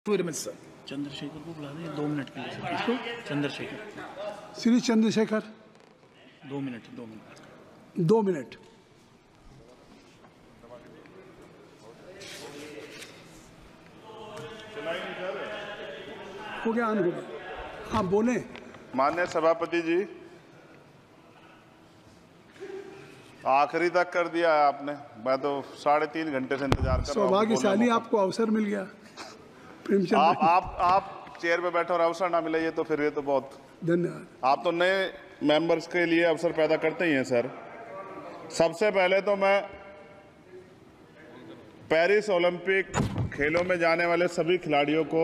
चंद्रशेखर को बुला दें 2 मिनट के लिए सर। किसको? चंद्रशेखर। श्री चंद्रशेखर 2 मिनट। 2 मिनट। हो गया, हो गया। आप बोले। माननीय सभापति जी, आखिरी तक कर दिया है आपने। मैं तो 3.5 घंटे से इंतजार कर रहा हूं। सौभाग्यशाली आपको अवसर मिल गया। आप चेयर पे बैठे और अवसर ना मिले, ये तो फिर ये तो बहुत धन्यवाद। आप तो नए मेंबर्स के लिए अवसर पैदा करते ही हैं सर। सबसे पहले तो मैं पेरिस ओलंपिक खेलों में जाने वाले सभी खिलाड़ियों को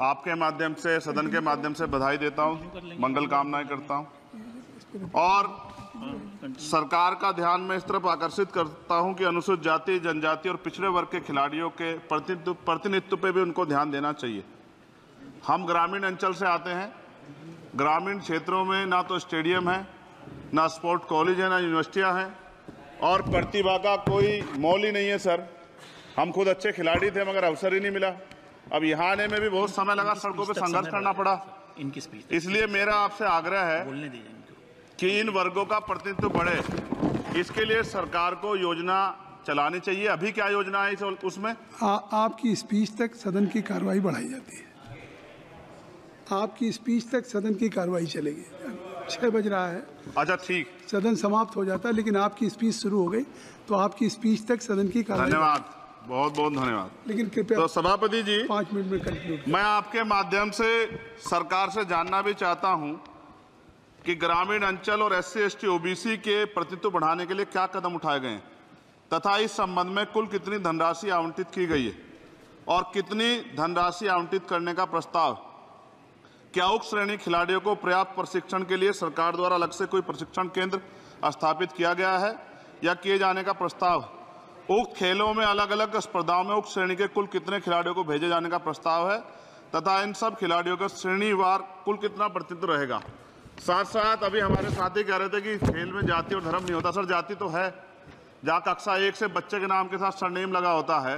आपके माध्यम से, सदन के माध्यम से बधाई देता हूं, मंगल कामनाएं करता हूं और सरकार का ध्यान में इस तरफ आकर्षित करता हूं कि अनुसूचित जाति, जनजाति और पिछड़े वर्ग के खिलाड़ियों के प्रतिनिधित्व पे भी उनको ध्यान देना चाहिए। हम ग्रामीण अंचल से आते हैं। ग्रामीण क्षेत्रों में ना तो स्टेडियम है, ना स्पोर्ट कॉलेज है, ना यूनिवर्सिटियां हैं और प्रतिभा का कोई मोल ही नहीं है सर। हम खुद अच्छे खिलाड़ी थे मगर अवसर ही नहीं मिला। अब यहाँ आने में भी बहुत समय लगा, सड़कों पे संघर्ष करना पड़ा। इसलिए मेरा आपसे आग्रह है कि इन वर्गों का प्रतिनिधित्व बढ़े। इसके लिए सरकार को योजना चलानी चाहिए। अभी क्या योजना है उसमें? आपकी स्पीच तक सदन की कार्रवाई बढ़ाई जाती है। आपकी स्पीच तक सदन की कार्रवाई चलेगी। 6 बज रहा है। अच्छा ठीक, सदन समाप्त हो जाता है, लेकिन आपकी स्पीच शुरू हो गई तो आपकी स्पीच तक सदन की कार्रवाई। धन्यवाद, बहुत बहुत धन्यवाद। लेकिन कृपया तो सभापति जी 5 मिनट में कंक्लूड। मैं आपके माध्यम से सरकार से जानना भी चाहता हूं कि ग्रामीण अंचल और SC, ST, OBC के प्रतिनिधित्व बढ़ाने के लिए क्या कदम उठाए गए हैं तथा इस संबंध में कुल कितनी धनराशि आवंटित की गई है और कितनी धनराशि आवंटित करने का प्रस्ताव। क्या उक्त श्रेणी खिलाड़ियों को पर्याप्त प्रशिक्षण के लिए सरकार द्वारा अलग से कोई प्रशिक्षण केंद्र स्थापित किया गया है या किए जाने का प्रस्ताव। उक्त खेलों में अलग अलग स्पर्धाओं में उक्त श्रेणी के कुल कितने खिलाड़ियों को भेजे जाने का प्रस्ताव है तथा इन सब खिलाड़ियों का श्रेणीवार कुल कितना प्रतिनिधित्व रहेगा। साथ साथ अभी हमारे साथी कह रहे थे कि खेल में जाति और धर्म नहीं होता। सर जाति तो है। जहाँ कक्षा 1 से बच्चे के नाम के साथ सरनेम लगा होता है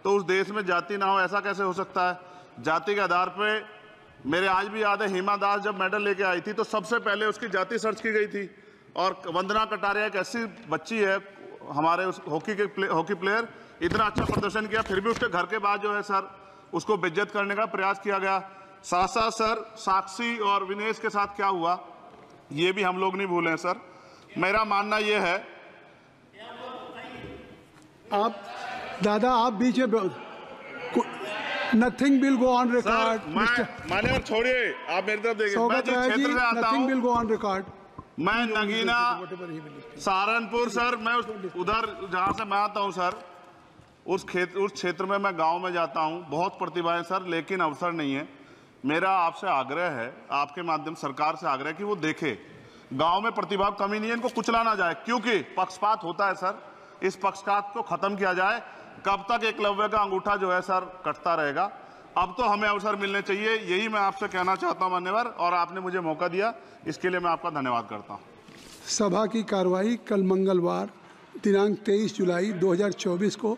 तो उस देश में जाति ना हो, ऐसा कैसे हो सकता है? जाति के आधार पर मेरे आज भी याद है, हिमा दास जब मेडल लेके आई थी तो सबसे पहले उसकी जाति सर्च की गई थी। और वंदना कटारिया एक ऐसी बच्ची है, हमारे उस हॉकी प्लेयर, इतना अच्छा प्रदर्शन किया, फिर भी उसके घर के बाद जो है सर उसको बेइज्जत करने का प्रयास किया गया। साथ साथ सर साक्षी और विनेश के साथ क्या हुआ ये भी हम लोग नहीं भूलें सर। मेरा मानना ये है, आप दादा आप बीच में nothing will go on record. माने और छोड़िए, आप मेरी तरफ देखिए। मैं जिस क्षेत्र से आता हूं, nothing will go on record. मैं नगीना सहारनपुर सर, मैं उधर जहां से मैं आता हूं सर, उस क्षेत्र में मैं गांव में जाता हूं। बहुत प्रतिभाएं सर, लेकिन अवसर नहीं है। मेरा आपसे आग्रह है, आपके माध्यम सरकार से आग्रह है कि वो देखे गांव में प्रतिभा कमी नहीं है, इनको कुचला ना जाए क्योंकि पक्षपात होता है सर। इस पक्षपात को खत्म किया जाए। कब तक एकलव्य का अंगूठा जो है सर कटता रहेगा? अब तो हमें अवसर मिलने चाहिए, यही मैं आपसे कहना चाहता हूं मान्यवर, और आपने मुझे मौका दिया इसके लिए मैं आपका धन्यवाद करता हूं। सभा की कार्रवाई कल मंगलवार दिनांक 23 जुलाई 2024 को